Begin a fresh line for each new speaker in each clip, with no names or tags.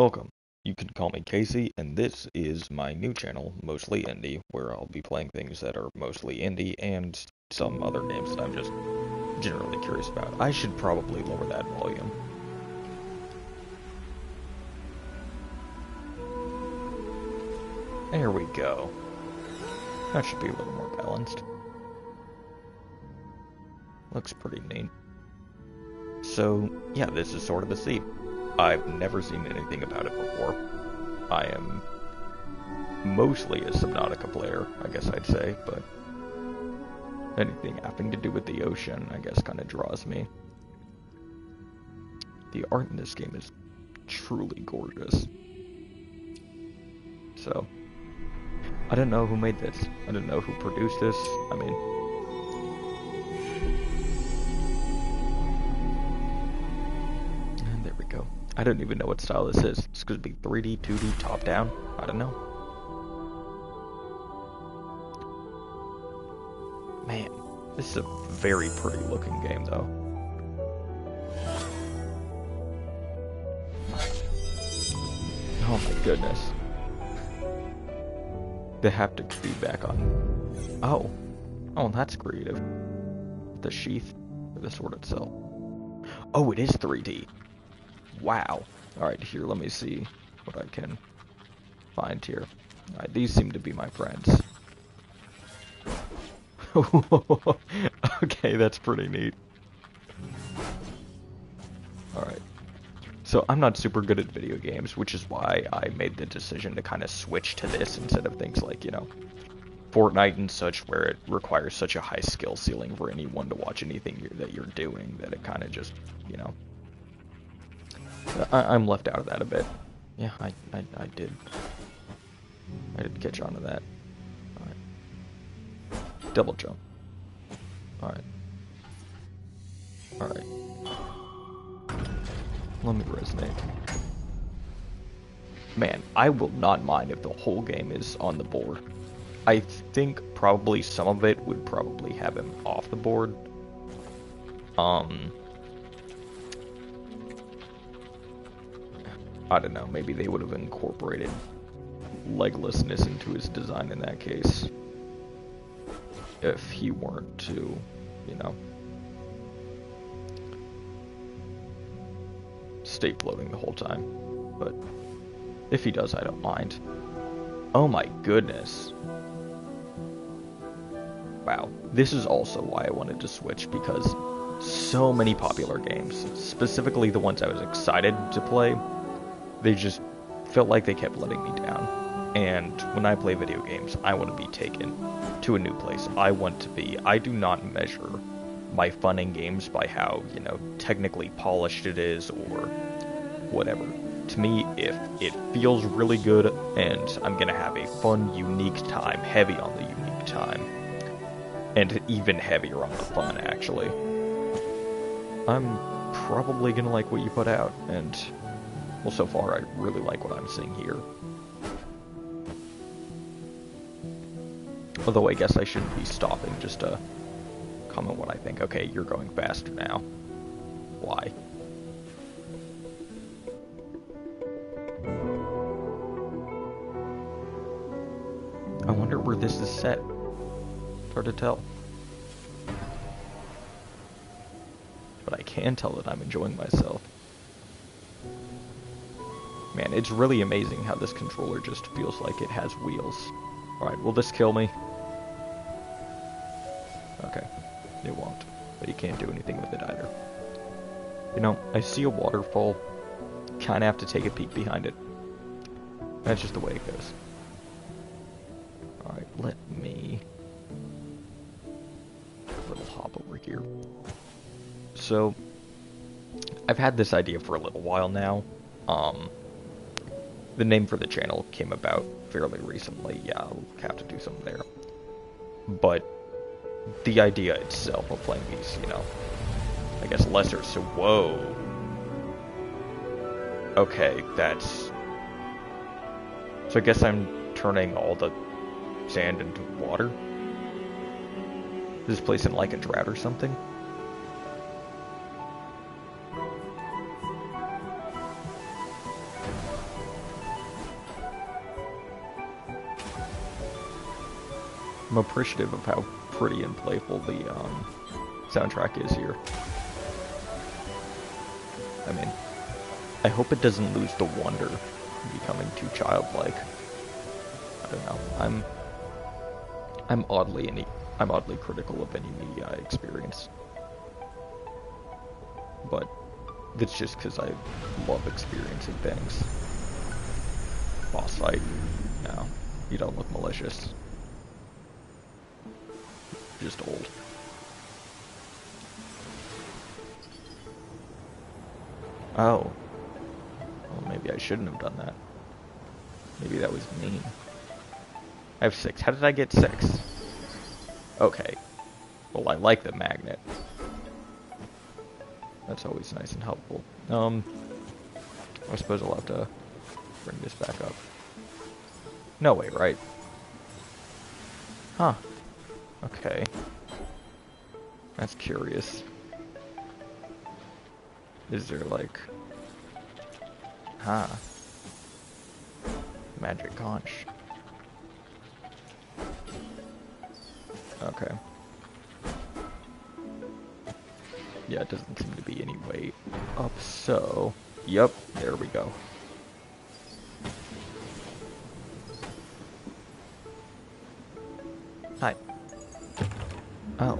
Welcome. You can call me Casey, and this is my new channel, Mostly Indie, where I'll be playing things that are mostly indie and some other games that I'm just generally curious about. I should probably lower that volume. There we go. That should be a little more balanced. Looks pretty neat. So, yeah, this is Sword of the Sea. I've never seen anything about it before. I am mostly a Subnautica player, I guess I'd say, but anything having to do with the ocean, I guess, kind of draws me. The art in this game is truly gorgeous. So, I don't know who made this. I don't know who produced this. I mean, and there we go. I don't even know what style this is. It's going to be 3D, 2D, top-down. I don't know. Man, this is a very pretty looking game, though. Oh my goodness. The haptic feedback on... Oh, that's creative. The sheath, or the sword itself. Oh, it is 3D. Wow. Alright, here, let me see what I can find here. Alright, these seem to be my friends. Okay, that's pretty neat. Alright. So I'm not super good at video games, which is why I made the decision to kind of switch to this instead of things like, you know, Fortnite and such, where it requires such a high skill ceiling for anyone to watch anything that you're doing that it kind of just, you know, I'm left out of that a bit. Yeah, I did. I did catch on to that. Alright. Double jump. Alright. Alright. Let me resonate. Man, I will not mind if the whole game is on the board. I think probably some of it would probably have him off the board. I don't know, maybe they would have incorporated leglessness into his design in that case. If he weren't to, you know, stay floating the whole time. But if he does, I don't mind. Oh my goodness. Wow. This is also why I wanted to switch, because so many popular games, specifically the ones I was excited to play, they just felt like they kept letting me down. And when I play video games, I want to be taken to a new place. I do not measure my fun in games by how, you know, technically polished it is or whatever. To me, if it feels really good and I'm gonna have a fun, unique time, heavy on the unique time, and even heavier on the fun, actually, I'm probably gonna like what you put out. And, well, so far, I really like what I'm seeing here. Although I guess I shouldn't be stopping just to comment what I think. Okay, you're going faster now. Why? I wonder where this is set. Hard to tell. But I can tell that I'm enjoying myself. Man, it's really amazing how this controller just feels like it has wheels. Alright, will this kill me? Okay, it won't. But you can't do anything with it either. You know, I see a waterfall. Kinda have to take a peek behind it. That's just the way it goes. Alright, let me... a little hop over here. So, I've had this idea for a little while now. The name for the channel came about fairly recently. Yeah, I'll have to do something there. But the idea itself of playing these, you know, I guess lesser, so whoa. Okay, that's... So I guess I'm turning all the sand into water? Is this place in like a drought or something? I'm appreciative of how pretty and playful the soundtrack is here. I mean, I hope it doesn't lose the wonder of becoming too childlike. I don't know. I'm oddly critical of any media I experience. But it's just because I love experiencing things. Boss fight. No, you don't look malicious. Just old. Oh. Well, maybe I shouldn't have done that. Maybe that was mean. I have 6. How did I get 6? Okay. Well, I like the magnet. That's always nice and helpful. I suppose I'll have to bring this back up. No way, right? Huh. Okay. That's curious. Is there like... Huh. Magic conch. Okay. Yeah, it doesn't seem to be any way up, so... Yep, there we go. Hi. Oh.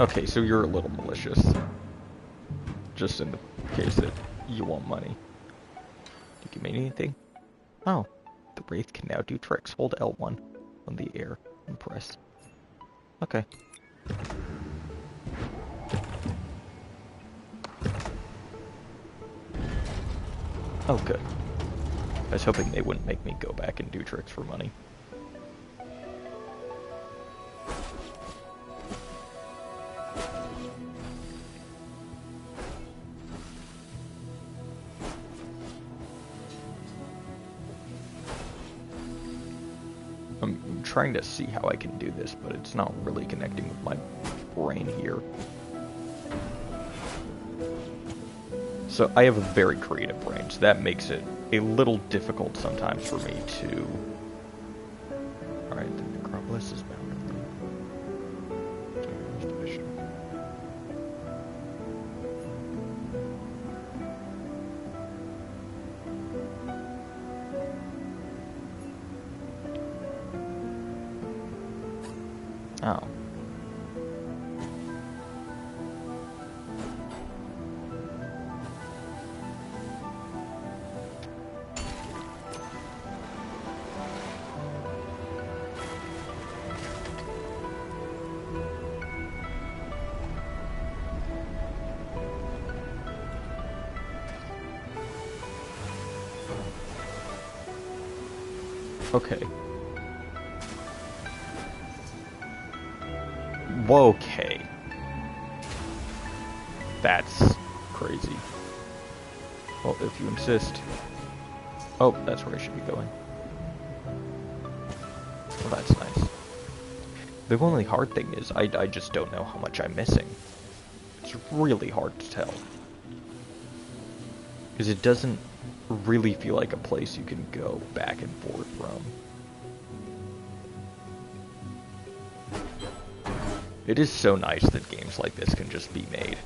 Okay, so you're a little malicious. Just in the case that you want money. Do you give me anything? Oh. The Wraith can now do tricks. Hold L1 on the air and press. Okay. Oh, good. I was hoping they wouldn't make me go back and do tricks for money. I'm trying to see how I can do this, but it's not really connecting with my brain here. So I have a very creative brain, so that makes it a little difficult sometimes for me to... Alright, the Necropolis is bound. Oh. Okay. Okay. That's crazy. Well, if you insist. Oh, that's where I should be going. Well, that's nice. The only hard thing is, I just don't know how much I'm missing. It's really hard to tell. Because it doesn't really feel like a place you can go back and forth from. It is so nice that games like this can just be made.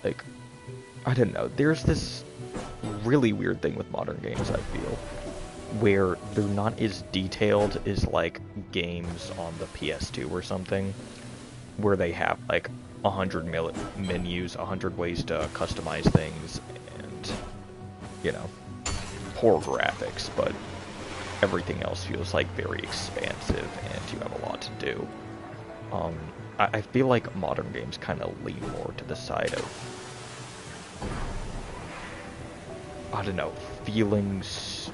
Like, I don't know, there's this really weird thing with modern games, I feel, where they're not as detailed as, like, games on the PS2 or something, where they have, like, 100 menus, 100 ways to customize things, and, you know, poor graphics, but everything else feels like very expansive and you have a lot to do. I feel like modern games kind of lean more to the side of, I don't know, feelings.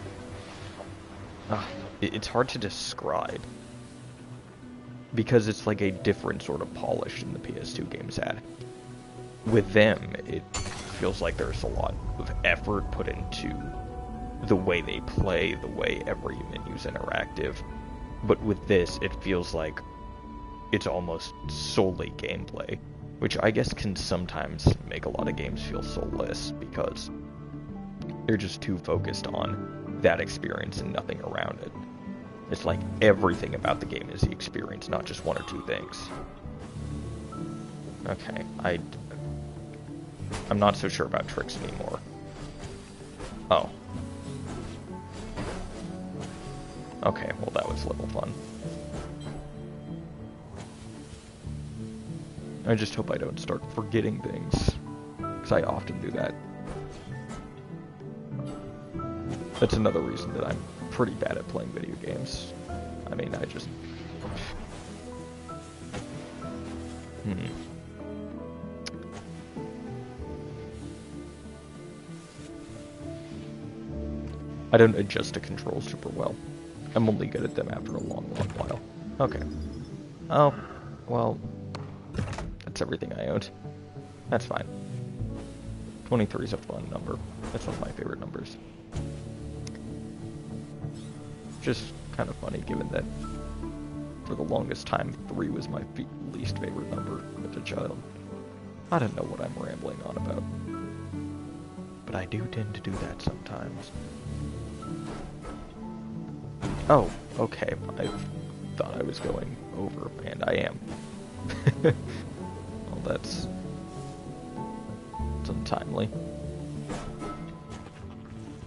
It's hard to describe because it's like a different sort of polish than the PS2 games had. With them, it feels like there's a lot of effort put into the way they play, the way every menu's interactive. But with this, it feels like it's almost solely gameplay, which I guess can sometimes make a lot of games feel soulless because they're just too focused on that experience and nothing around it. It's like everything about the game is the experience, not just one or two things. Okay, I'm not so sure about tricks anymore. Oh. Okay, well that was a little fun. I just hope I don't start forgetting things, because I often do that. That's another reason that I'm pretty bad at playing video games. I mean, I just... I don't adjust to controls super well. I'm only good at them after a long, long while. Okay. Oh, well... That's everything I owned. That's fine. 23 is a fun number. That's one of my favorite numbers. Just kind of funny given that for the longest time 3 was my least favorite number as a child. I don't know what I'm rambling on about. But I do tend to do that sometimes. Oh, okay. I thought I was going over, and I am. Well, that's untimely.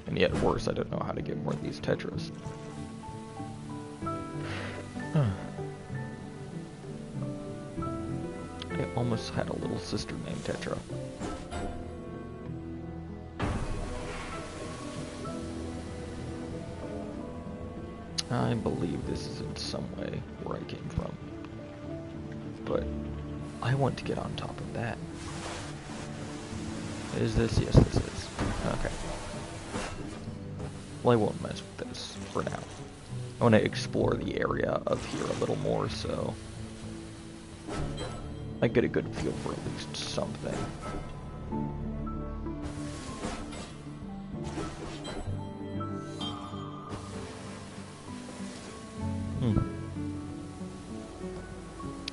And yet worse, I don't know how to get more of these Tetras. I almost had a little sister named Tetra. I believe this is in some way where I came from. But I want to get on top of that. Is this? Yes, this is. Okay. Well, I won't mess with this for now. I want to explore the area of here a little more, so I get a good feel for at least something.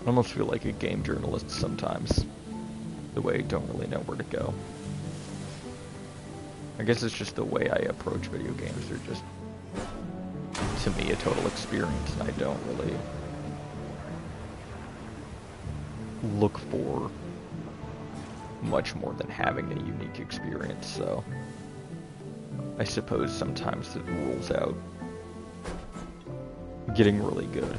I almost feel like a game journalist sometimes, the way I don't really know where to go. I guess it's just the way I approach video games. They're just, to me, a total experience, and I don't really look for much more than having a unique experience, so I suppose sometimes it rules out getting really good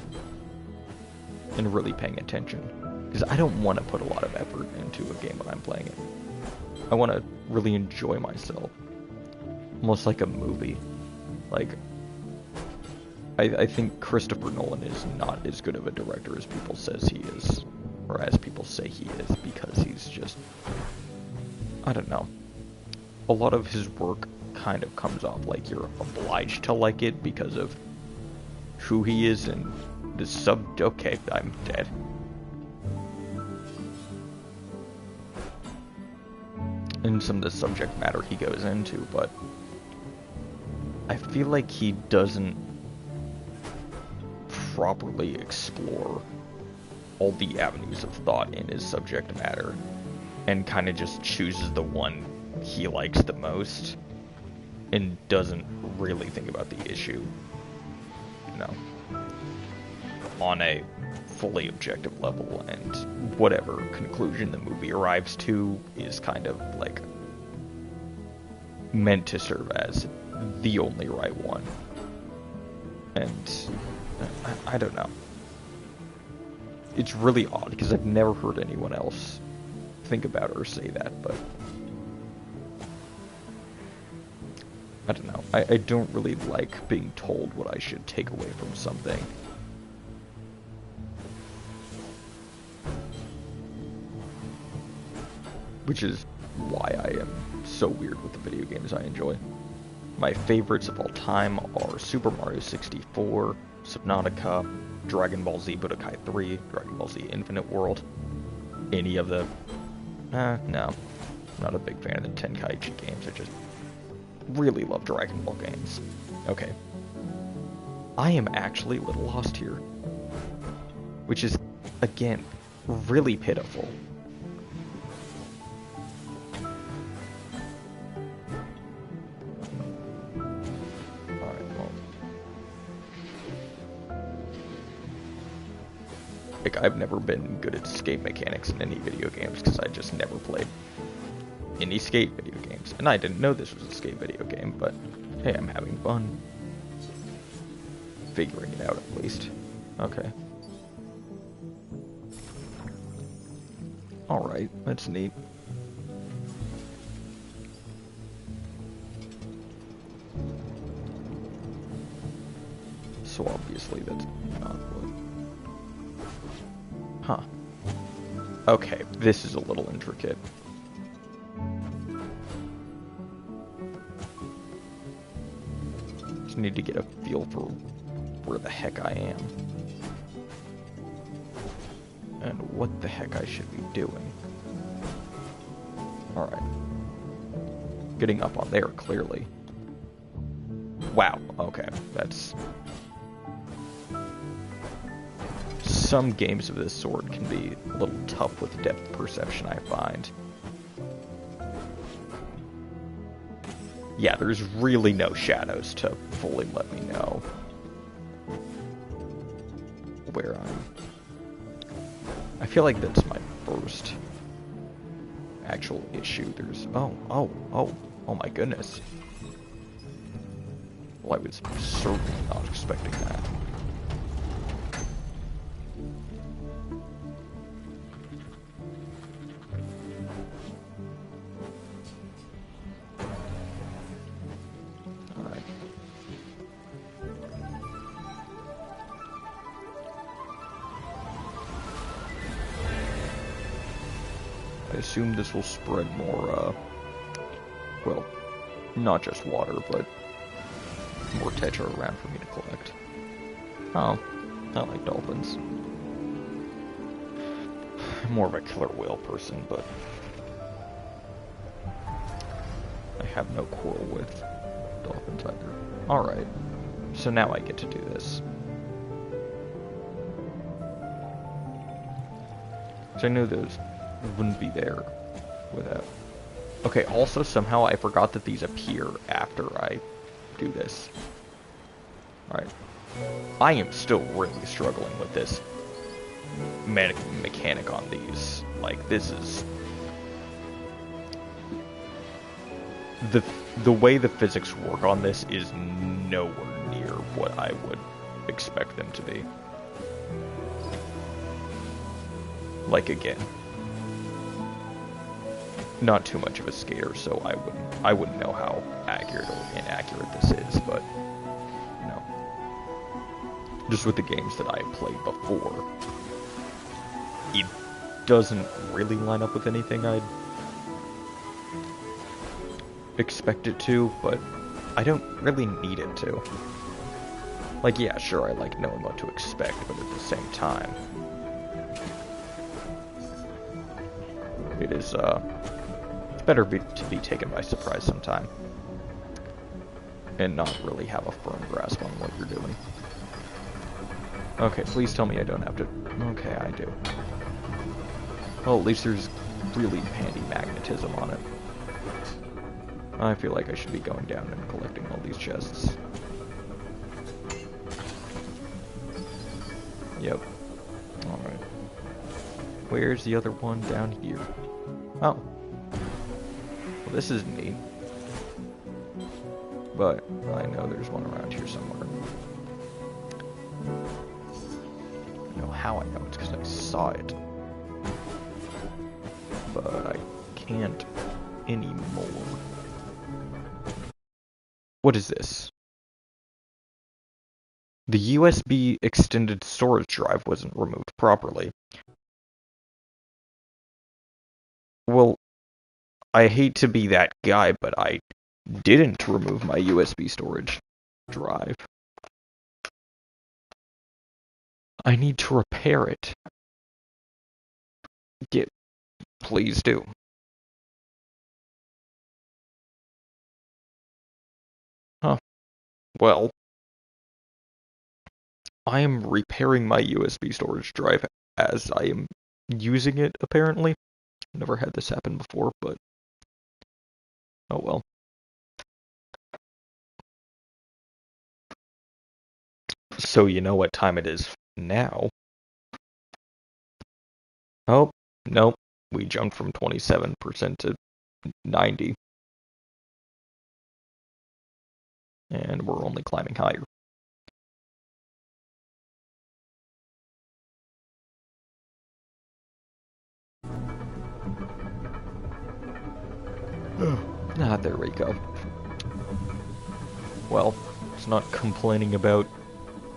and really paying attention, because I don't want to put a lot of effort into a game when I'm playing it. I want to really enjoy myself, almost like a movie. Like, I think Christopher Nolan is not as good of a director as people says he is, or as people say he is, because he's just, I don't know. A lot of his work kind of comes off like you're obliged to like it because of who he is and the okay, I'm dead. And some of the subject matter he goes into, but I feel like he doesn't properly explore all the avenues of thought in his subject matter, and kind of just chooses the one he likes the most, and doesn't really think about the issue, you know, on a fully objective level, and whatever conclusion the movie arrives to is kind of like meant to serve as the only right one. And I don't know. It's really odd because I've never heard anyone else think about or say that, but I don't know. I don't really like being told what I should take away from something. Which is why I am so weird with the video games I enjoy. My favorites of all time are Super Mario 64, Subnautica, Dragon Ball Z Budokai 3, Dragon Ball Z Infinite World. Any of the... no. I'm not a big fan of the Tenkaichi games. I just really love Dragon Ball games. Okay. I am actually a little lost here. Which is, again, really pitiful. Like, I've never been good at skate mechanics in any video games because I just never played any skate video games. And I didn't know this was a skate video game, but hey, I'm having fun. Figuring it out at least. Okay. Alright, that's neat. So obviously that's not what... Huh. Okay, this is a little intricate. Just need to get a feel for where the heck I am. And what the heck I should be doing. Alright. Getting up on there, clearly. Wow, okay, that's... Some games of this sort can be a little tough with depth perception, I find. Yeah, there's really no shadows to fully let me know where I'm. I feel like that's my first actual issue. There's... Oh my goodness. Well, I was certainly not expecting that. I assume this will spread more, well, not just water, but more tetra around for me to collect. Oh, I like dolphins. I'm more of a killer whale person, but I have no quarrel with dolphins either. Alright, so now I get to do this. So I knew those wouldn't be there without... Okay, also somehow I forgot that these appear after I do this. Alright. I am still really struggling with this mechanic on these. Like, this is... The way the physics work on this is nowhere near what I would expect them to be. Like, again, not too much of a skater, so I wouldn't know how accurate or inaccurate this is, but you know, just with the games that I played before, it doesn't really line up with anything I'd expect it to, but I don't really need it to. Like, yeah, sure, I like knowing what to expect, but at the same time, it is, better to be taken by surprise sometime and not really have a firm grasp on what you're doing. Okay, please tell me I don't have to... Okay, I do. Well, at least there's really handy magnetism on it. I feel like I should be going down and collecting all these chests. Yep. Alright. Where's the other one? Down here. Oh. Well, this is neat. But I know there's one around here somewhere. I know how I know. It's because I saw it. But I can't anymore. What is this? The USB extended storage drive wasn't removed properly. Well, I hate to be that guy, but I didn't remove my USB storage drive. I need to repair it. Please do. Huh. Well, I am repairing my USB storage drive as I am using it, apparently. Never had this happen before, but oh well. So you know what time it is now. Nope, we jumped from 27% to 90. And we're only climbing higher. There we go. Well, it's not complaining about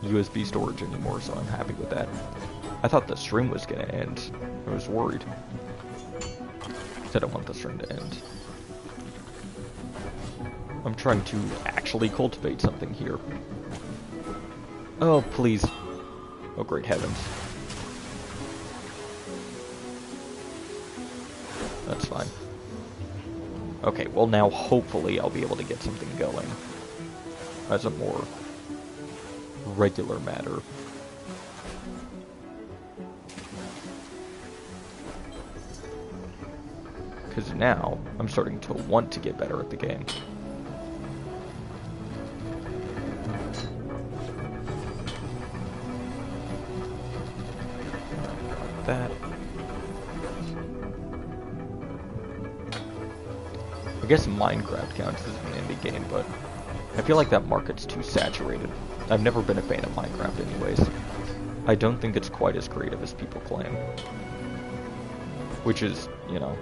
USB storage anymore, so I'm happy with that. I thought the stream was gonna end. I was worried. I don't want the stream to end. I'm trying to actually cultivate something here. Oh, please. Oh, great heavens. That's fine. Okay, well now hopefully I'll be able to get something going as a more regular matter. Because now I'm starting to want to get better at the game. Like that. I guess Minecraft counts as an indie game, but I feel like that market's too saturated. I've never been a fan of Minecraft anyways. I don't think it's quite as creative as people claim. Which is, you know,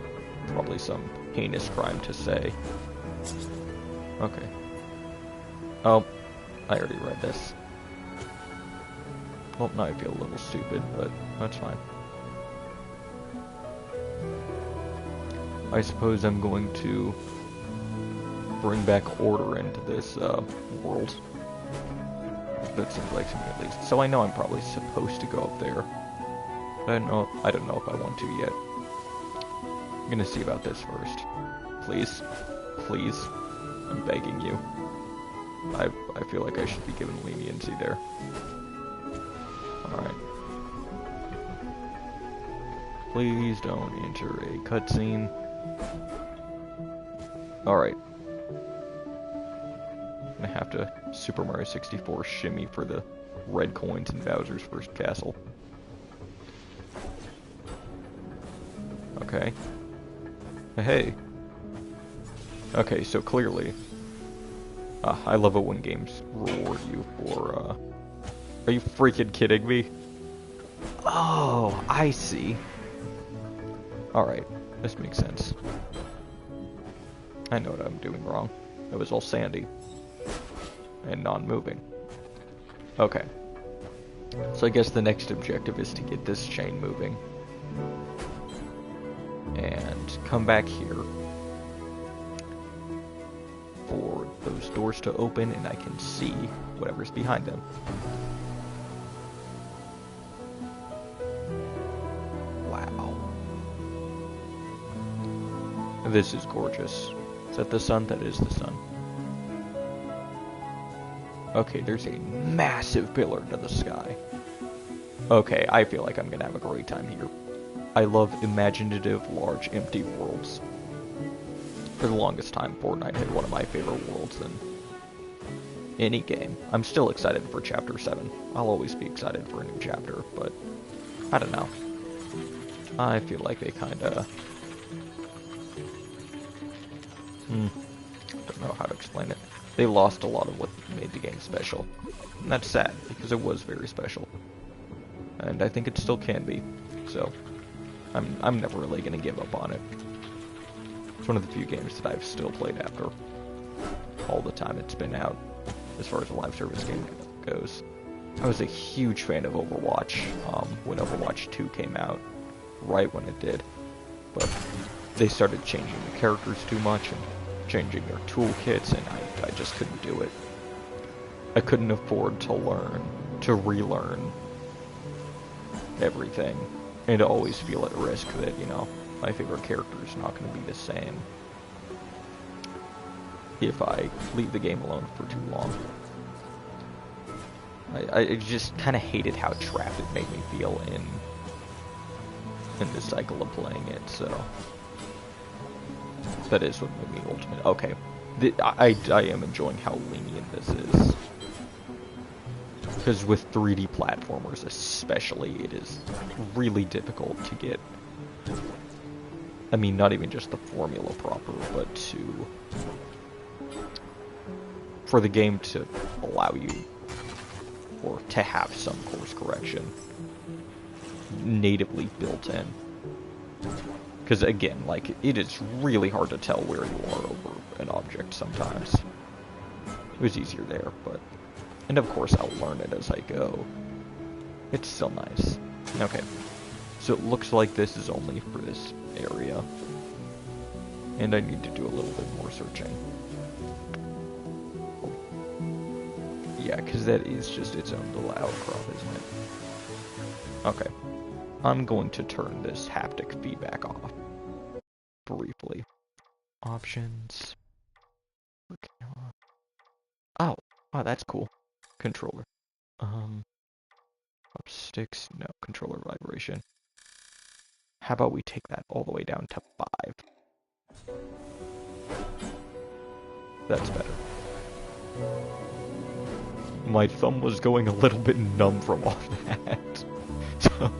probably some heinous crime to say. Okay. Oh, I already read this. Well, now I feel a little stupid, but that's fine. I suppose I'm going to bring back order into this world. That seems like to me at least. So I know I'm probably supposed to go up there. But I don't know if I want to yet. I'm gonna see about this first. Please. Please. I'm begging you. I feel like I should be given leniency there. Alright. Please don't enter a cutscene. Alright. I have to Super Mario 64 shimmy for the red coins in Bowser's first castle. Okay. Hey. Okay, so clearly... I love it when games reward you for, Are you freaking kidding me? Oh, I see. Alright, this makes sense. I know what I'm doing wrong. It was all sandy. And non-moving. Okay. So I guess the next objective is to get this chain moving. And come back here for those doors to open and I can see whatever's behind them. Wow. This is gorgeous. Is that the sun? That is the sun. Okay, there's a massive pillar to the sky. Okay, I feel like I'm gonna have a great time here. I love imaginative, large, empty worlds. For the longest time, Fortnite had one of my favorite worlds in any game. I'm still excited for Chapter 7. I'll always be excited for a new chapter, but I don't know. I feel like they kinda... don't know how to explain it. They lost a lot of what made the game special. And that's sad, because it was very special. And I think it still can be. So, I'm never really going to give up on it. It's one of the few games that I've still played after all the time it's been out, as far as a live service game goes. I was a huge fan of Overwatch when Overwatch 2 came out, right when it did. But they started changing the characters too much and changing their toolkits, and I just couldn't do it. I couldn't afford to relearn everything, and to always feel at risk that, you know, my favorite character is not going to be the same if I leave the game alone for too long. I just kind of hated how trapped it made me feel in the cycle of playing it, so... That is what made me Ultimate. Okay. I am enjoying how lenient this is. Because with 3D platformers especially, it is really difficult to get I mean, not even just the formula proper, but for the game to allow you, or to have some course correction natively built in. Because again, like, it is really hard to tell where you are over an object sometimes. It was easier there, but... And of course I'll learn it as I go. It's still nice. Okay. So it looks like this is only for this area. And I need to do a little bit more searching. Yeah, because that is just its own little outcrop, isn't it? Okay. I'm going to turn this haptic feedback off. Briefly. Options. Oh, wow, that's cool. Controller. Up sticks, no, controller vibration. How about we take that all the way down to 5? That's better. My thumb was going a little bit numb from all that. So...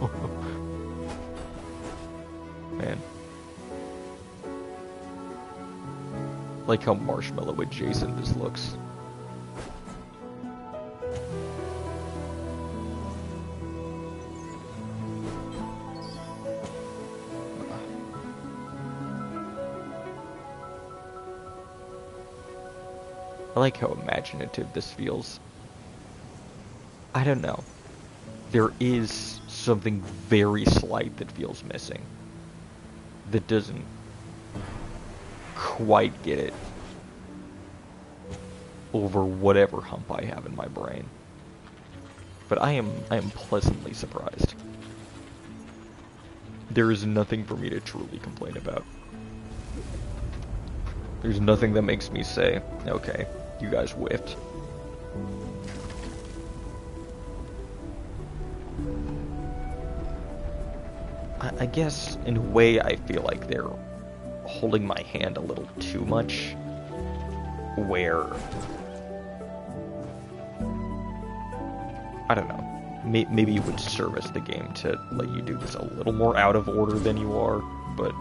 Man. Like how marshmallow adjacent this looks. I like how imaginative this feels. I don't know. There is something very slight that feels missing. That doesn't quite get it over whatever hump I have in my brain. But I am pleasantly surprised. There is nothing for me to truly complain about. There's nothing that makes me say, okay, you guys whiffed. I guess, in a way, I feel like they're holding my hand a little too much, where, I don't know, maybe it would service the game to let you do this a little more out of order than you are, but,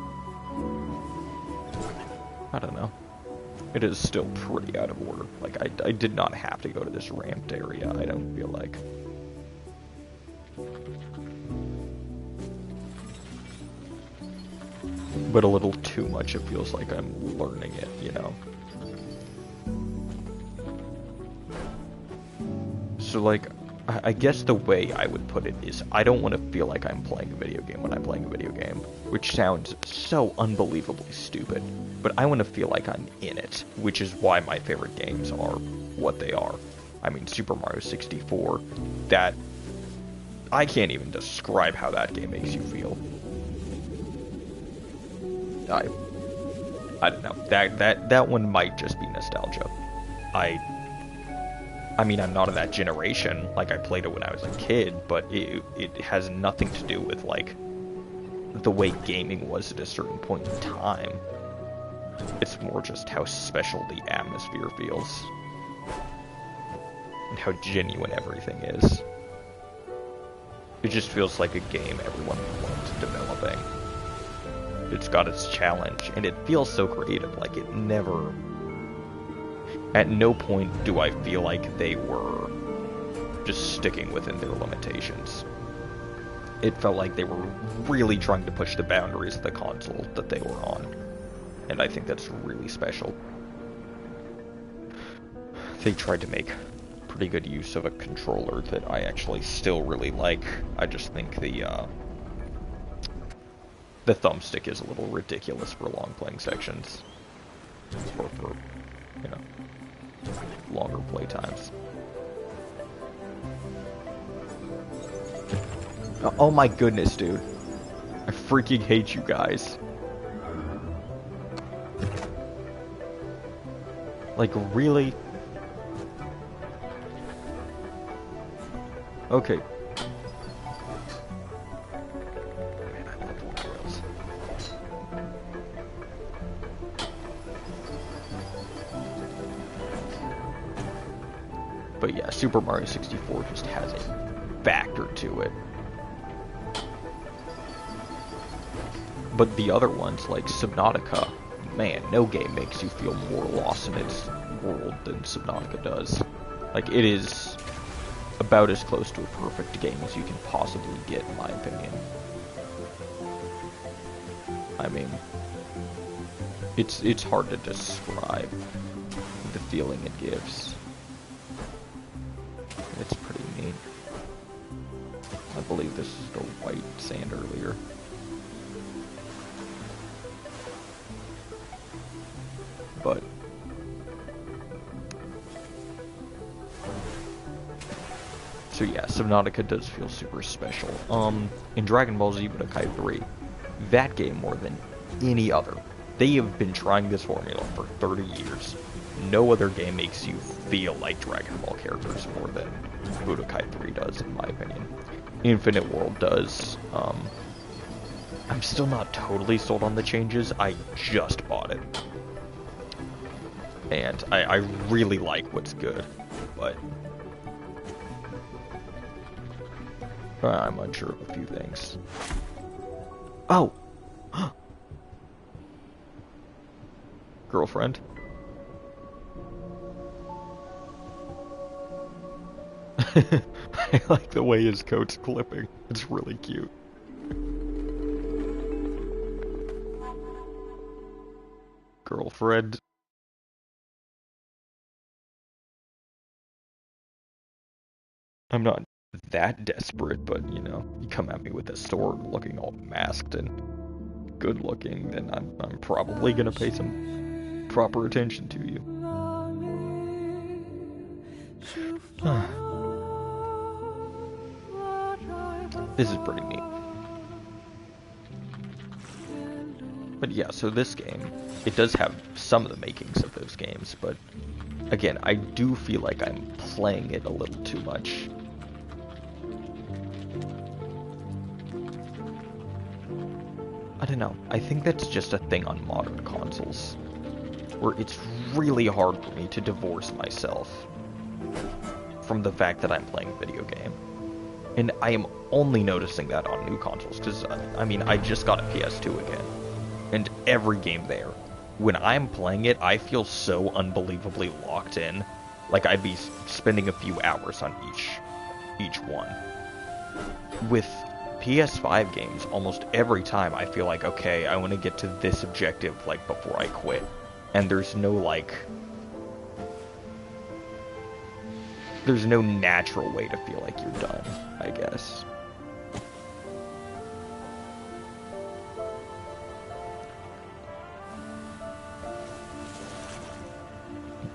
I don't know. It is still pretty out of order. Like, I did not have to go to this ramped area, I don't feel like. But a little too much, it feels like I'm learning it, you know? So, like, I guess the way I would put it is, I don't want to feel like I'm playing a video game when I'm playing a video game, which sounds so unbelievably stupid, but I want to feel like I'm in it, which is why my favorite games are what they are. I mean, Super Mario 64, that... I can't even describe how that game makes you feel. I don't know. That one might just be nostalgia. I mean, I'm not of that generation. Like, I played it when I was a kid, but it has nothing to do with, like, the way gaming was at a certain point in time. It's more just how special the atmosphere feels. And how genuine everything is. It just feels like a game everyone loved developing. It's got its challenge, and it feels so creative, like it never... At no point do I feel like they were just sticking within their limitations. It felt like they were really trying to push the boundaries of the console that they were on. And I think that's really special. They tried to make pretty good use of a controller that I actually still really like. I just think the thumbstick is a little ridiculous for long playing sections. Or for, you know, longer play times. Oh my goodness, dude. I freaking hate you guys. Like, really? Okay. Man, I love War Rails. But yeah, Super Mario 64 just has a factor to it. But the other ones, like Subnautica, man, no game makes you feel more lost in its world than Subnautica does. Like, it is about as close to a perfect game as you can possibly get, in my opinion. I mean, it's hard to describe the feeling it gives. It's pretty neat. I believe this is the white sand earlier. But so yeah, Subnautica does feel super special. In Dragon Ball Z Budokai 3, that game more than any other, they have been trying this formula for 30 years. No other game makes you feel like Dragon Ball characters more than Budokai 3 does, in my opinion. Infinite World does. I'm still not totally sold on the changes. I just bought it. And I really like what's good, but I'm unsure of a few things. Oh! Girlfriend? I like the way his coat's clipping. It's really cute. Girlfriend? I'm not that desperate, but, you know, you come at me with a sword looking all masked and good looking, then I'm probably gonna pay some proper attention to you. This is pretty neat. But yeah, so this game, it does have some of the makings of those games, but again, I do feel like I'm playing it a little too much. I don't know, I think that's just a thing on modern consoles, where it's really hard for me to divorce myself from the fact that I'm playing a video game. And I am only noticing that on new consoles, because, I mean, I just got a PS2 again, and every game there, when I'm playing it, I feel so unbelievably locked in, like I'd be spending a few hours on each one. With PS5 games, almost every time I feel like, okay, I want to get to this objective, like, before I quit. And there's no, like, there's no natural way to feel like you're done, I guess.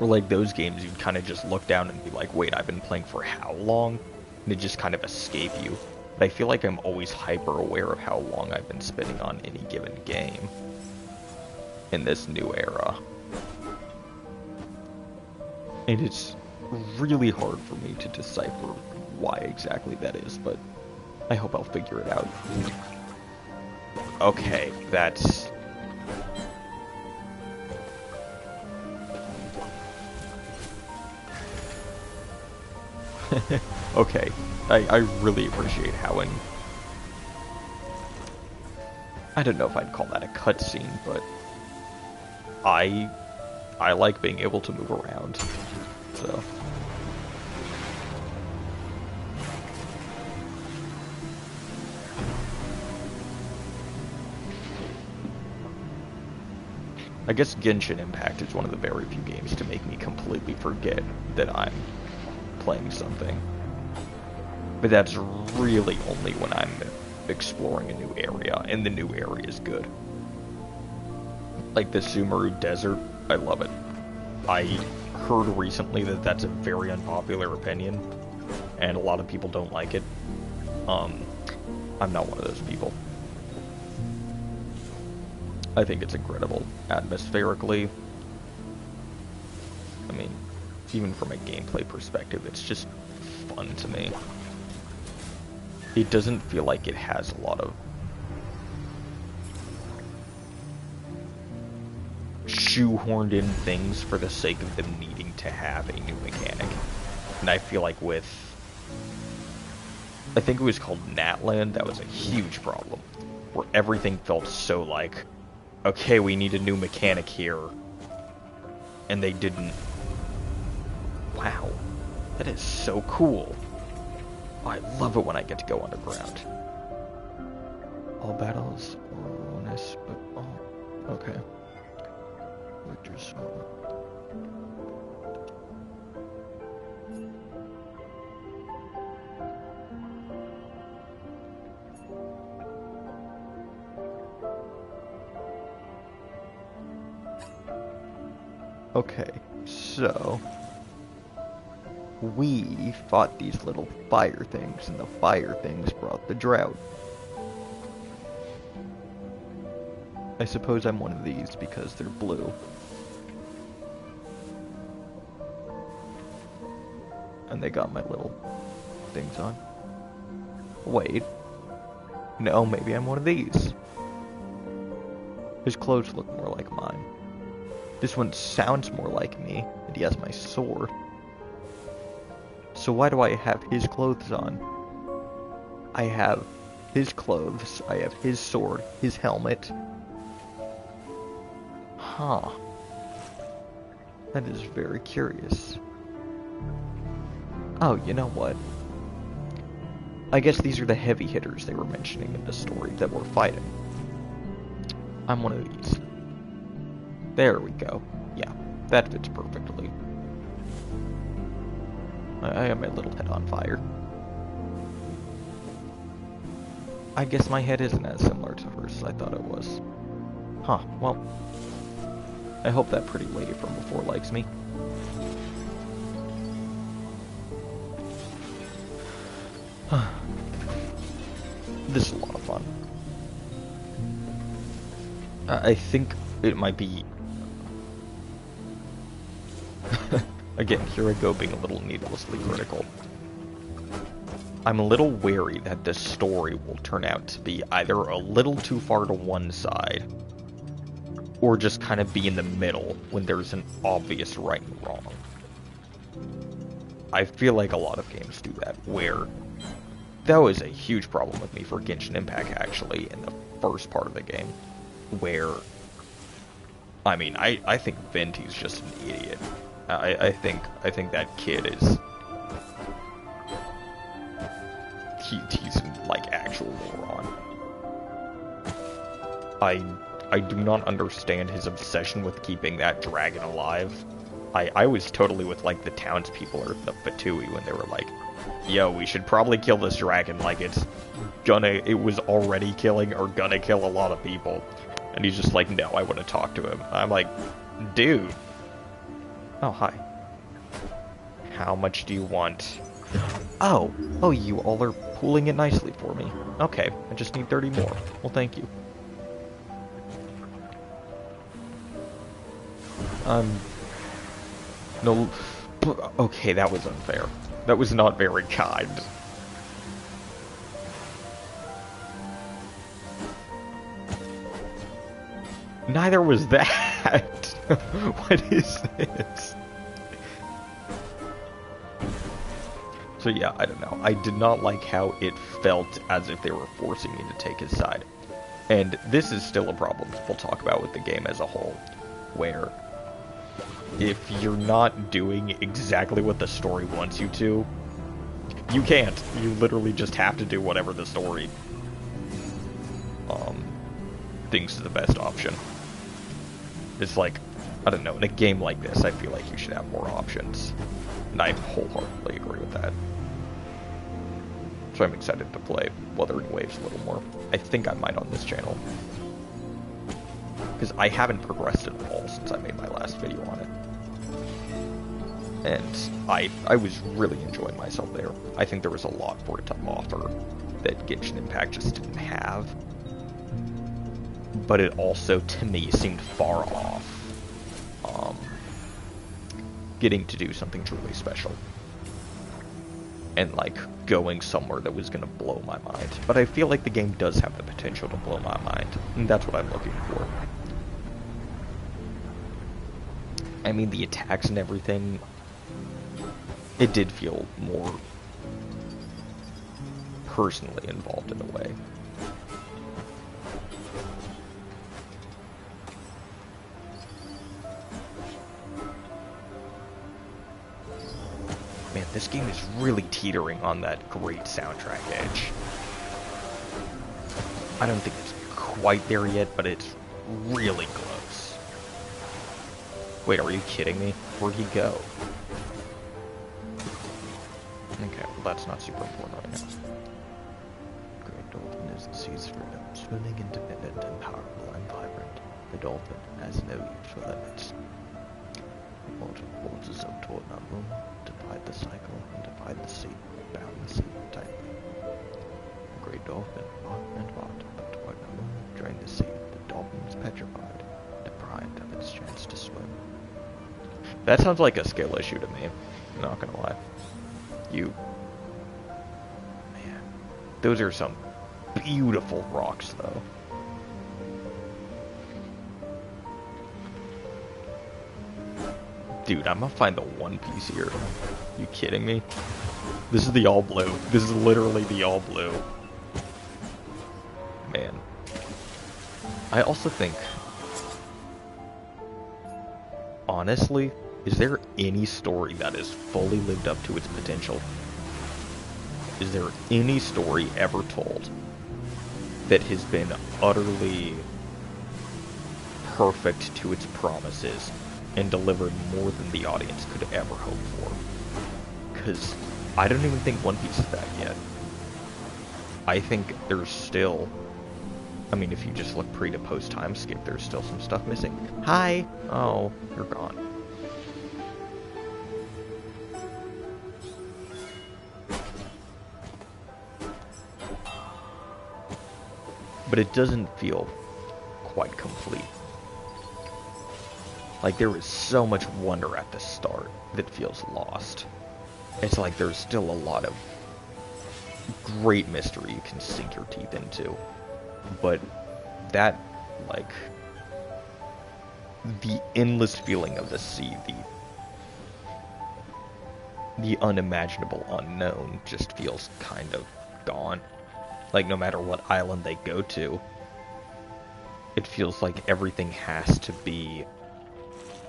Or like those games, you'd kind of just look down and be like, wait, I've been playing for how long? And it just kind of escape you. But I feel like I'm always hyper aware of how long I've been spending on any given game in this new era. And it's really hard for me to decipher why exactly that is, but I hope I'll figure it out. Okay, that's... Okay, I really appreciate how I don't know if I'd call that a cutscene, but I like being able to move around, so... I guess Genshin Impact is one of the very few games to make me completely forget that I'm playing something. But that's really only when I'm exploring a new area, and the new area is good. Like the Sumeru Desert, I love it. I heard recently that that's a very unpopular opinion, and a lot of people don't like it. I'm not one of those people. I think it's incredible atmospherically. I mean, even from a gameplay perspective, it's just fun to me. It doesn't feel like it has a lot of shoehorned in things for the sake of them needing to have a new mechanic. And I feel like with, I think it was called Natlan, that was a huge problem. where everything felt so like, okay, we need a new mechanic here. And they didn't. Wow. That is so cool. Oh, I love it when I get to go underground. All battles are bonus, but oh, okay. Victor's okay, so we fought these little fire things, and the fire things brought the drought. I suppose I'm one of these because they're blue. And they got my little things on. Wait. No, maybe I'm one of these. His clothes look more like mine. This one sounds more like me, and he has my sword. So why do I have his clothes on? I have his clothes, I have his sword, his helmet. Huh. That is very curious. Oh, you know what? I guess these are the heavy hitters they were mentioning in the story that we're fighting. I'm one of these. There we go. Yeah, that fits perfectly. I have my little head on fire. I guess my head isn't as similar to hers as I thought it was. Huh, well, I hope that pretty lady from before likes me. This is a lot of fun. I think it might be... Again, here I go being a little needlessly critical. I'm a little wary that this story will turn out to be either a little too far to one side, or just kind of be in the middle when there's an obvious right and wrong. I feel like a lot of games do that, where that was a huge problem with me for Genshin Impact, actually, in the first part of the game, where, I mean, I think Venti's just an idiot. I think that kid is, he's like actual moron. I do not understand his obsession with keeping that dragon alive. I was totally with like the townspeople or the Fatui when they were like, yo, we should probably kill this dragon, like it was already killing or gonna kill a lot of people. And he's just like, no, I want to talk to him. I'm like, dude. Oh, hi. How much do you want? Oh, you all are pooling it nicely for me. Okay, I just need 30 more. Well, thank you. No, okay, that was unfair. That was not very kind. Neither was that. What is this? So yeah, I don't know. I did not like how it felt as if they were forcing me to take his side. And this is still a problem we'll talk about with the game as a whole, where if you're not doing exactly what the story wants you to, you can't. You literally just have to do whatever the story thinks is the best option. It's like, I don't know, in a game like this, I feel like you should have more options. And I wholeheartedly agree with that. So I'm excited to play Wuthering Waves a little more. I think I might on this channel. Because I haven't progressed at all since I made my last video on it. And I was really enjoying myself there. I think there was a lot for it to offer that Genshin Impact just didn't have. But it also, to me, seemed far off getting to do something truly special. And, like, going somewhere that was going to blow my mind. But I feel like the game does have the potential to blow my mind. And that's what I'm looking for. I mean, the attacks and everything, it did feel more personally involved in a way. This game is really teetering on that great soundtrack edge. I don't think it's quite there yet, but it's really close. Wait, are you kidding me? Where'd he go? Okay, well that's not super important right now. Great dolphin is the sea's freedom, swimming independent and powerful and vibrant. The dolphin has no use for limits. Water forces up toward Namun, divide the cycle and divide the sea, bound the sea tightly. The great dolphin fought and fought, but toward Namun, drained the sea. The dolphin was petrified, deprived of its chance to swim. That sounds like a skill issue to me, I'm not gonna lie. Man, those are some beautiful rocks though. Dude, I'm gonna find the One Piece here. You kidding me? This is the all blue. This is literally the all blue. Man. I also think, honestly, is there any story that has fully lived up to its potential? Is there any story ever told that has been utterly perfect to its promises and delivered more than the audience could ever hope for? Because I don't even think One Piece is that yet. I think there's still, I mean, if you just look pre to post time skip, there's still some stuff missing. Hi! Oh, you're gone. But it doesn't feel quite complete. Like, there is so much wonder at the start that feels lost. It's like there's still a lot of great mystery you can sink your teeth into. But that, like, the endless feeling of the sea, the unimaginable unknown just feels kind of gone. Like, no matter what island they go to, it feels like everything has to be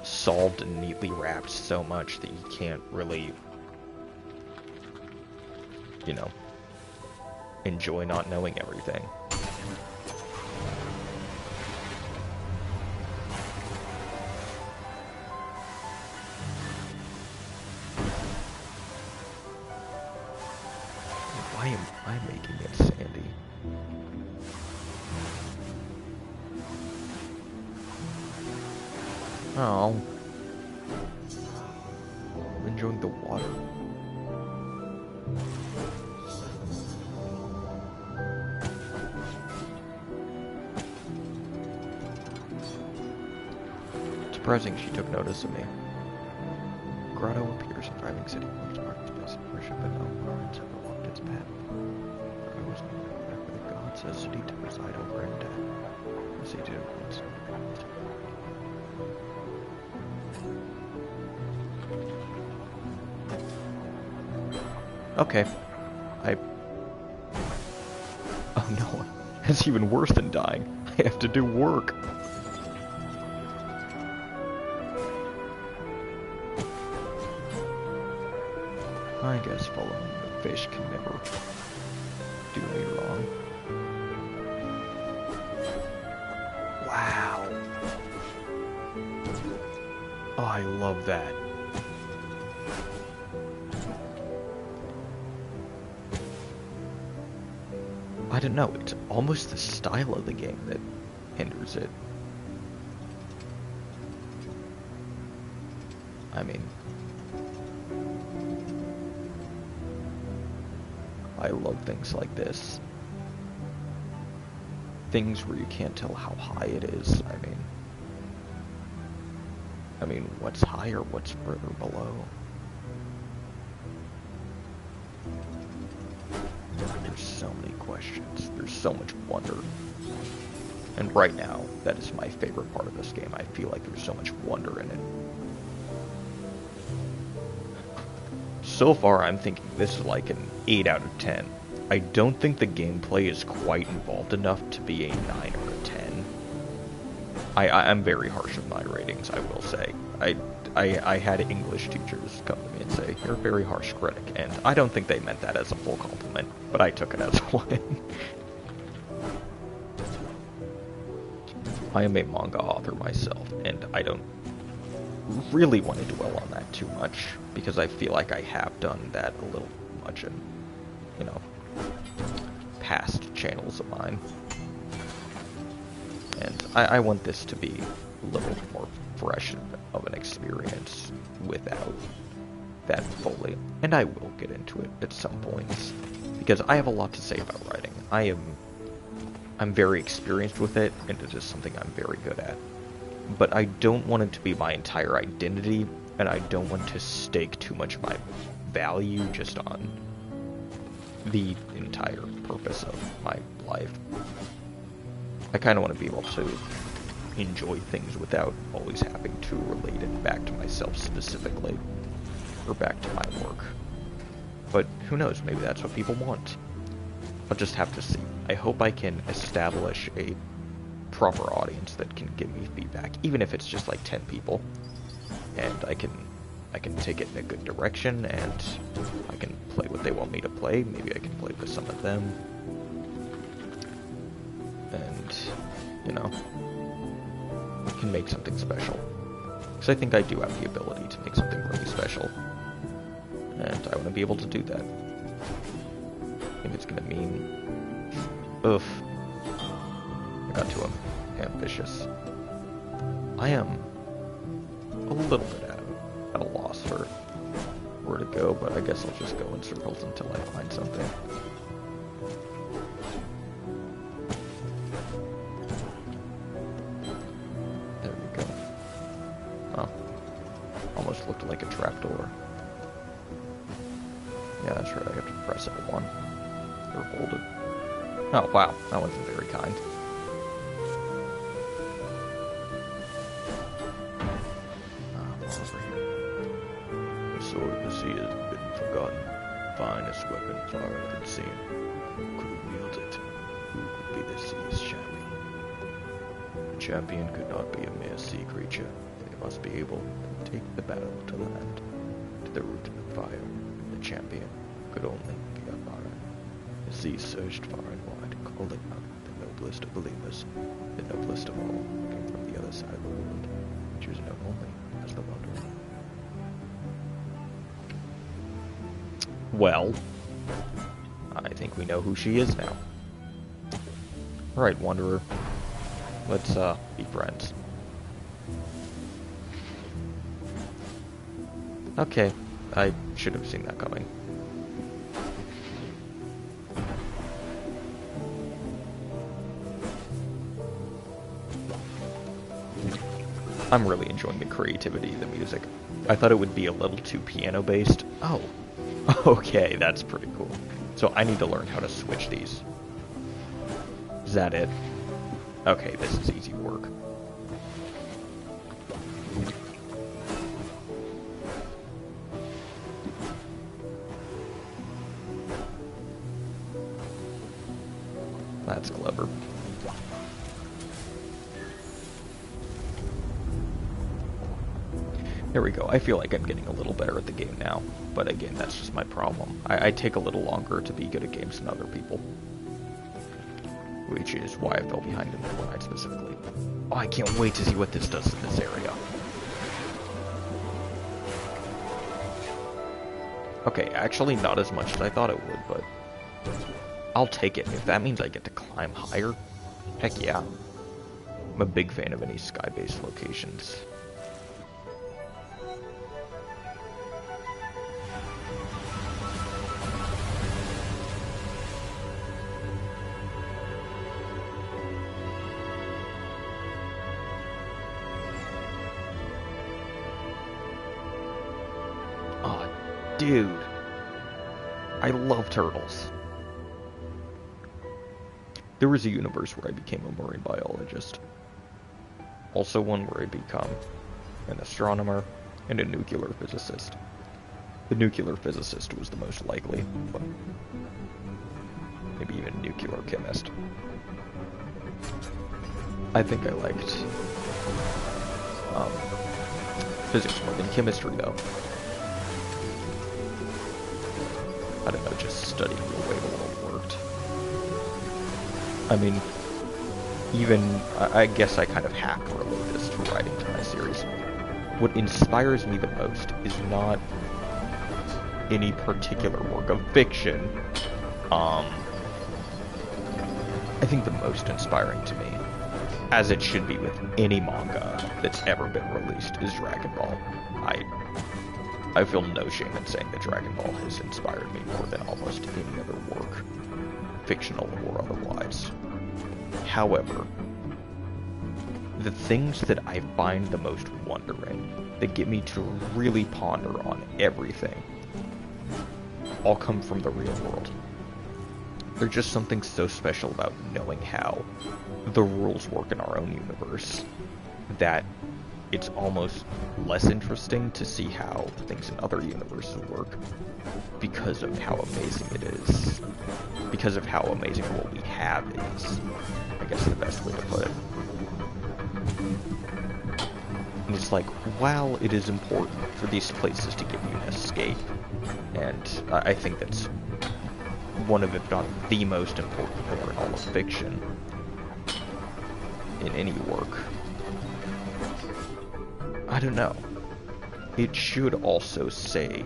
solved and neatly wrapped so much that you can't really, you know, enjoy not knowing everything. Why am I making it sandy? Oh. I'm enjoying the water. Surprising she took notice of me. Grotto appears in thriving city, most part of place of worship, but no barns ever walked its path. Grotto was named after the god says city to reside over in death. As he did once. Okay. Oh no, that's even worse than dying. I have to do work. I guess following the fish can never do me wrong. Wow. Oh, I love that. I don't know, it's almost the style of the game that hinders it. I mean, I love things like this. Things where you can't tell how high it is. I mean, what's higher, what's further below? There's so many questions. There's so much wonder. And right now, that is my favorite part of this game. I feel like there's so much wonder in it. So far, I'm thinking this is like an 8 out of 10. I don't think the gameplay is quite involved enough to be a 9 or a 10. I'm very harsh with my ratings, I will say. I had English teachers come to me and say, "You're a very harsh critic," and I don't think they meant that as a full compliment, but I took it as one. I am a manga author myself, and I don't really want to dwell on that too much, because I feel like I have done that a little much in, you know, past channels of mine. And I want this to be a little more fresh of an experience without that fully. And I will get into it at some points, because I have a lot to say about writing. I'm very experienced with it, and it is something I'm very good at. But I don't want it to be my entire identity, and I don't want to stake too much of my value just on the entire purpose of my life. I kind of want to be able to enjoy things without always having to relate it back to myself specifically, or back to my work. But who knows, maybe that's what people want. I'll just have to see. I hope I can establish a proper audience that can give me feedback, even if it's just like 10 people, and I can take it in a good direction, and I can play what they want me to play. Maybe I can play with some of them, and, you know, I can make something special. Because I think I do have the ability to make something really special, and I want to be able to do that. I think it's going to mean, oof, I got too ambitious. I am a little bit at a loss for where to go, but I guess I'll just go in circles until I find something. There we go. Oh, almost looked like a trapdoor. Yeah, that's right, I have to press L1. Or hold it. Oh, wow, that wasn't very kind. Over here. The sword of the sea has been forgotten. Finest weapon far ever seen. Who could wield it? Who could be the sea's champion? The champion could not be a mere sea creature. They must be able to take the battle to land, to the root of the fire. The champion could only be a fire. The sea searched far and wide, calling out the noblest of believers. The noblest of all came from the other side of the world, which is known only as the Wanderer. Well, I think we know who she is now. Alright, Wanderer. Let's, be friends. Okay, I should have seen that coming. I'm really enjoying the creativity of the music. I thought it would be a little too piano-based. Oh, okay, that's pretty cool. So I need to learn how to switch these. Is that it? Okay, this is easy work. That's clever. There we go. I feel like I'm getting a little better at the game now, but again, that's just my problem. I take a little longer to be good at games than other people, which is why I fell behind in Fortnite specifically. Oh, I can't wait to see what this does in this area. Okay, actually not as much as I thought it would, but I'll take it. If that means I get to climb higher, heck yeah. I'm a big fan of any sky-based locations. Dude, I love turtles. There was a universe where I became a marine biologist. Also one where I become an astronomer and a nuclear physicist. The nuclear physicist was the most likely, but maybe even a nuclear chemist. I think I liked um, physics more than chemistry, though. I don't know, just studying the way the world worked. I mean, even, I guess I kind of half relate this to writing to my series. What inspires me the most is not any particular work of fiction. I think the most inspiring to me, as it should be with any manga that's ever been released, is Dragon Ball. I feel no shame in saying that Dragon Ball has inspired me more than almost any other work, fictional or otherwise. However, the things that I find the most wonder in, that get me to really ponder on everything, all come from the real world. There's just something so special about knowing how the rules work in our own universe that it's almost less interesting to see how things in other universes work because of how amazing it is. Because of how amazing what we have is, I guess, the best way to put it. And it's like, while it is important for these places to give you an escape, and I think that's one of, if not the most important pillar in all of fiction, in any work, I don't know. It should also say,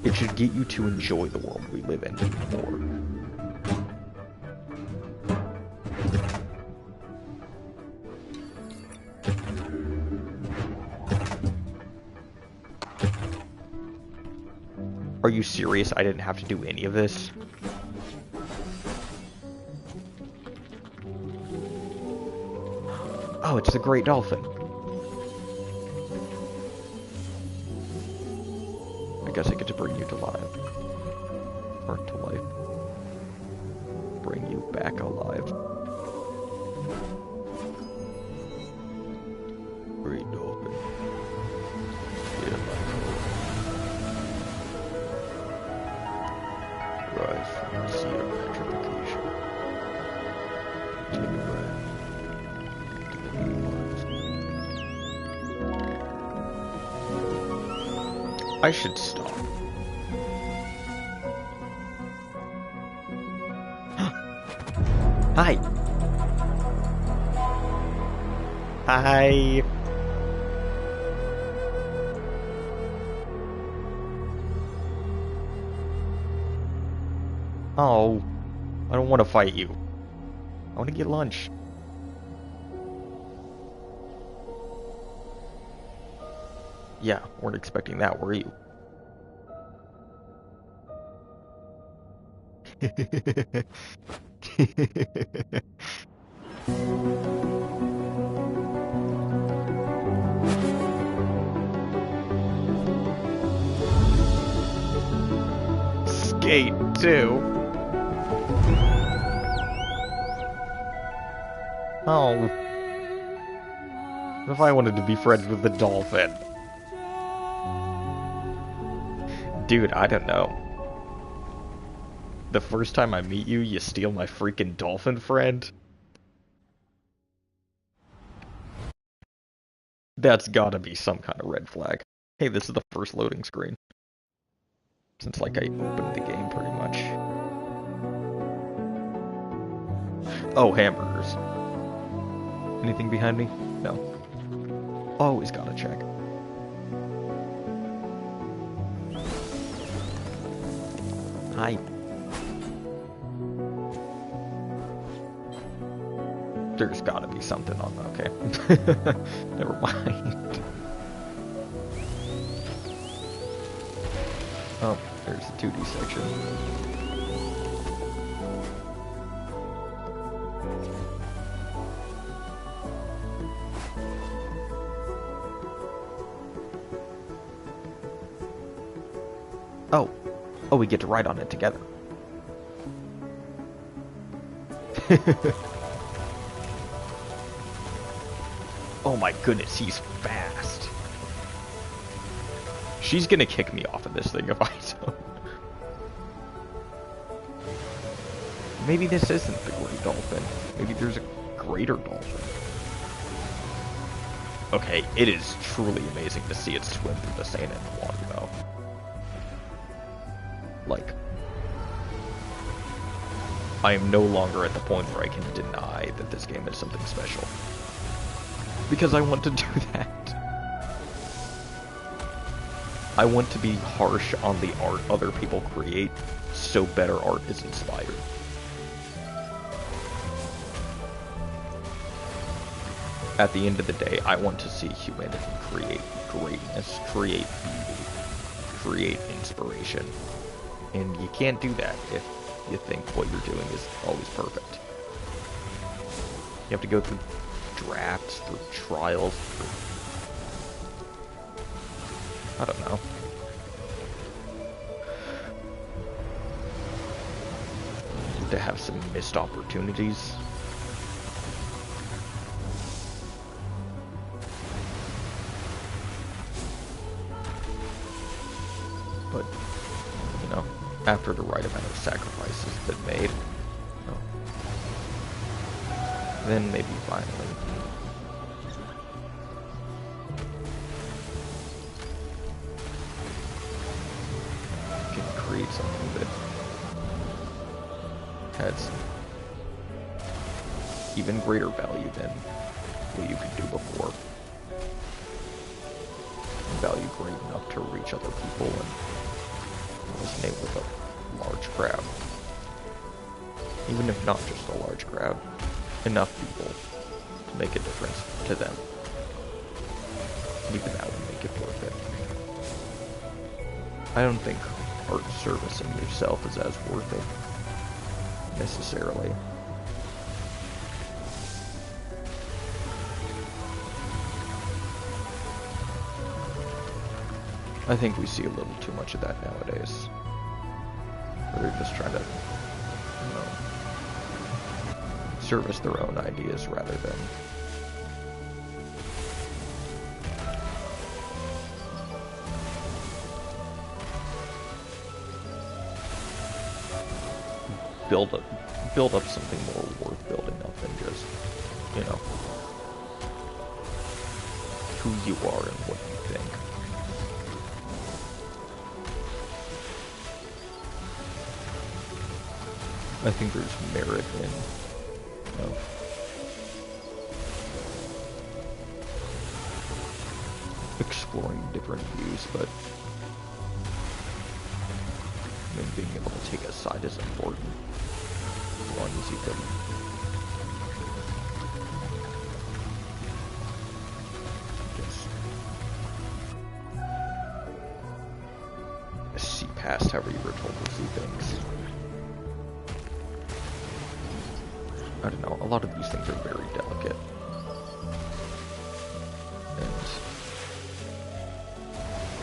it should get you to enjoy the world we live in more. Are you serious? I didn't have to do any of this? Oh, it's the Great Dolphin. I guess I get to bring you to life. Or to life. Bring you back alive. Great Dolphin. Yeah, rise from the sea of petrification. Take a breath. I should stop. Hi. Hi. Oh, I don't want to fight you. I want to get lunch. Yeah, weren't expecting that, were you? Skate, too. Oh. What if I wanted to be friends with the dolphin? Dude, I don't know. The first time I meet you, you steal my freaking dolphin friend? That's gotta be some kind of red flag. Hey, this is the first loading screen. Since, like, I opened the game, pretty much. Oh, hamburgers. Anything behind me? No. Always gotta check. Hi. There's gotta be something on, okay. Never mind. Oh, there's the 2D section. Oh. Oh, we get to ride on it together. Oh my goodness, he's fast. She's gonna kick me off of this thing if I don't. Maybe this isn't the great dolphin. Maybe there's a greater dolphin. Okay, it is truly amazing to see it swim through the sand and the water, though. Like, I am no longer at the point where I can deny that this game is something special. Because I want to do that. I want to be harsh on the art other people create, so better art is inspired. At the end of the day, I want to see humanity create greatness, create beauty, create inspiration. And you can't do that if you think what you're doing is always perfect. You have to go through drafts, through trials, through... I don't know. To have some missed opportunities. But, you know, after the right amount of sacrifice has been made, you know, then maybe finally you can create something that has even greater value than what you could do before. Value great enough to reach other people and resonate with a large crowd. Even if not just a large crowd, enough people to make a difference to them. Even that would make it worth it. I don't think art servicing yourself is as worth it, necessarily. I think we see a little too much of that nowadays. Where they're just trying to, you know, service their own ideas rather than build up something more worth building up than just, you know, who you are and what you think. I think there's merit in, you know, exploring different views, but I mean, being able to take a side is important. As long as you can just see past however you were told to see things. I don't know, a lot of these things are very delicate.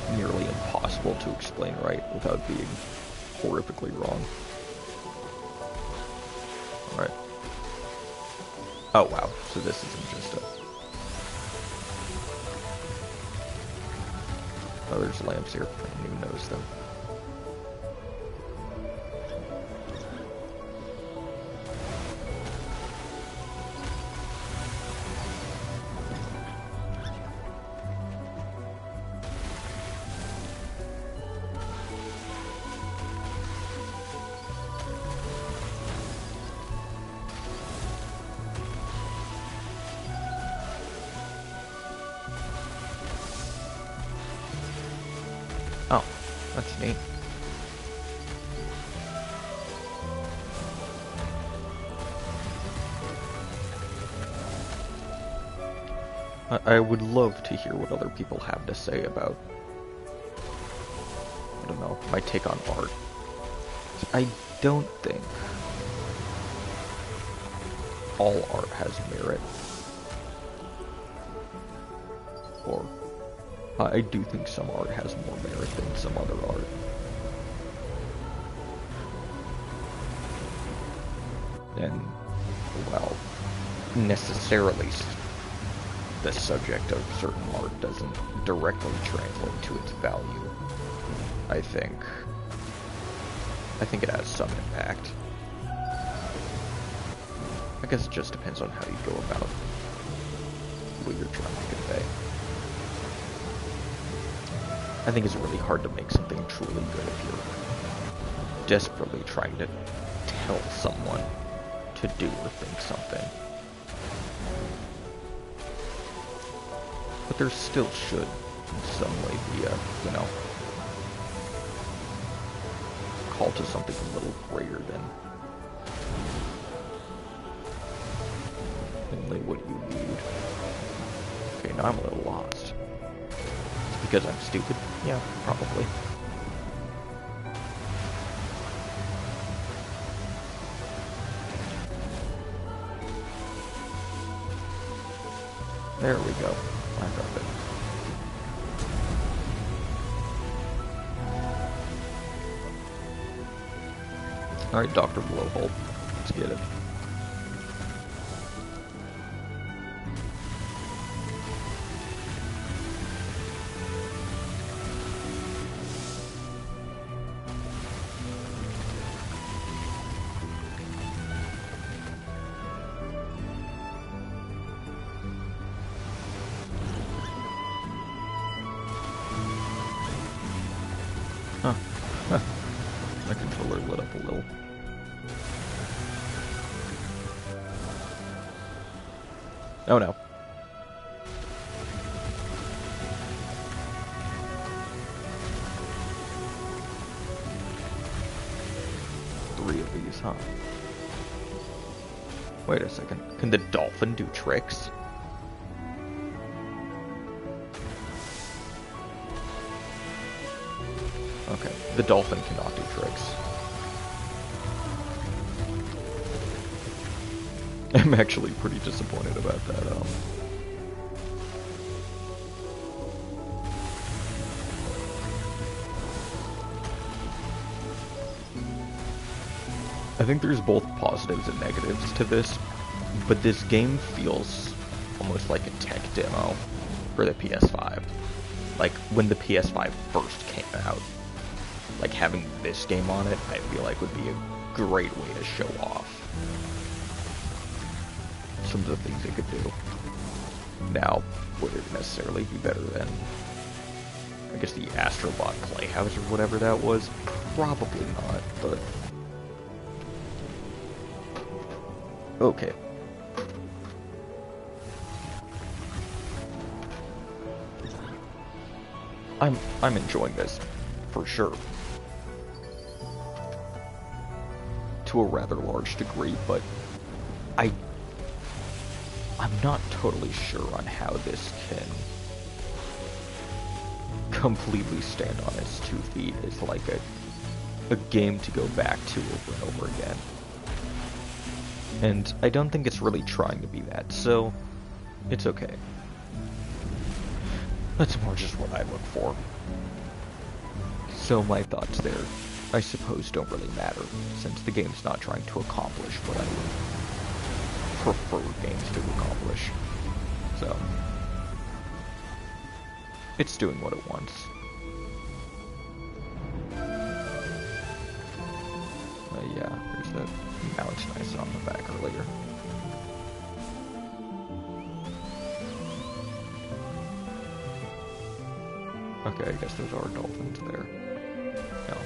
And nearly impossible to explain right without being horrifically wrong. Alright. Oh wow, so this isn't just a... Oh, there's lamps here. I didn't even notice them. Oh, that's neat. I would love to hear what other people have to say about, I don't know, my take on art. I don't think all art has merit. Or I do think some art has more merit than some other art. And, well, necessarily the subject of certain art doesn't directly translate to its value. I think it has some impact. I guess it just depends on how you go about what you're trying to convey. I think it's really hard to make something truly good if you're desperately trying to tell someone to do or think something. But there still should, in some way, be a, call to something a little greater than only what you need. Okay, now I'm a little lost. It's because I'm stupid? Yeah, probably. There we go. I got it. Alright, Dr. Blowhole. Let's get it. Huh. My controller lit up a little. Oh no. Three of these, huh? Wait a second. Can the dolphin do tricks? Okay, the dolphin cannot do tricks. I'm actually pretty disappointed about that. I think there's both positives and negatives to this, but this game feels almost like a tech demo for the PS5. Like, when the PS5 first came out, like, having this game on it, I feel like would be a great way to show off some of the things it could do. Now, would it necessarily be better than, I guess, the Astrobot Playhouse or whatever that was? Probably not, but... okay. I'm enjoying this, for sure. To a rather large degree, but I'm not totally sure on how this can completely stand on its 2 feet as like a game to go back to over and over again. And I don't think it's really trying to be that, so it's okay. That's more just what I look for. So my thoughts there, I suppose, don't really matter, since the game's not trying to accomplish what I would prefer games to accomplish. So, it's doing what it wants. Yeah, there's that mountain I saw in the back earlier. Okay, I guess those are dolphins there. No,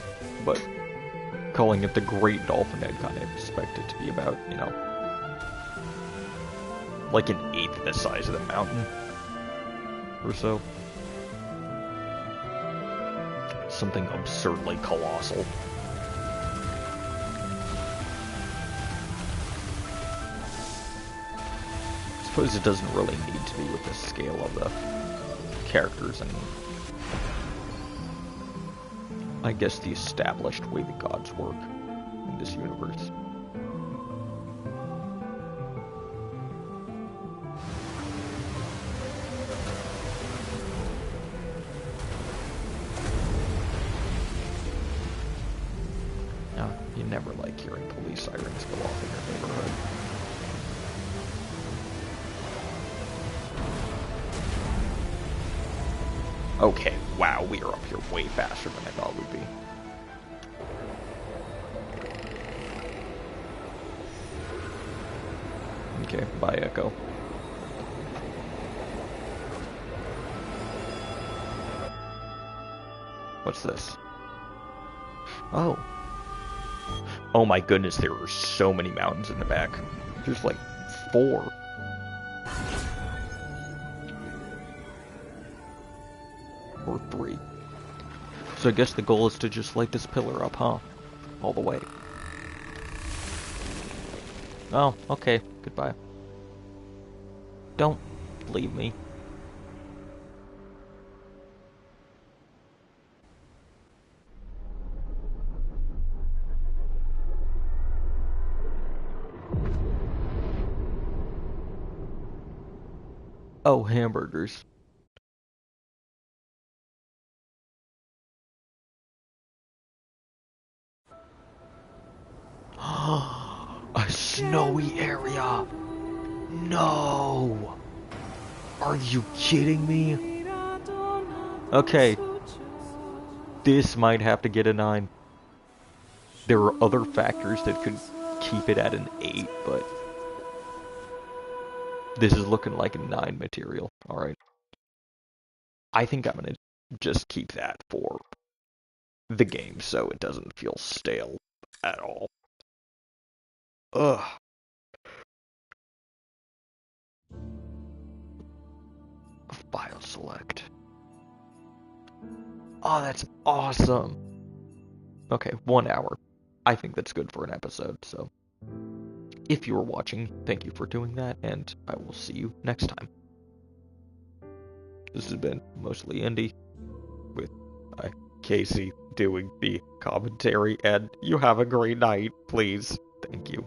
but calling it the Great Dolphin, I'd kind of expect it to be about, like an eighth the size of the mountain, or so. Something absurdly colossal. I suppose it doesn't really need to be with the scale of the characters and, I guess, the established way the gods work in this universe. You never like hearing police sirens go off in your neighborhood. Okay, wow, we are up here way faster than I thought we'd be. Okay, bye, Echo. What's this? Oh. Oh my goodness, there are so many mountains in the back. There's like 4. Or 3. So I guess the goal is to just light this pillar up, huh? All the way. Oh, okay. Goodbye. Don't leave me. Oh, hamburgers. A snowy area. No. Are you kidding me? Okay. This might have to get a 9. There are other factors that could keep it at an 8, but this is looking like a 9 material. Alright. I think I'm gonna just keep that for the game so it doesn't feel stale at all. Ugh. File select. Oh, that's awesome. Okay, 1 hour. I think that's good for an episode, so if you were watching, thank you for doing that, and I will see you next time. This has been Mostly Indie with Casey doing the commentary, and you have a great night, please. Thank you.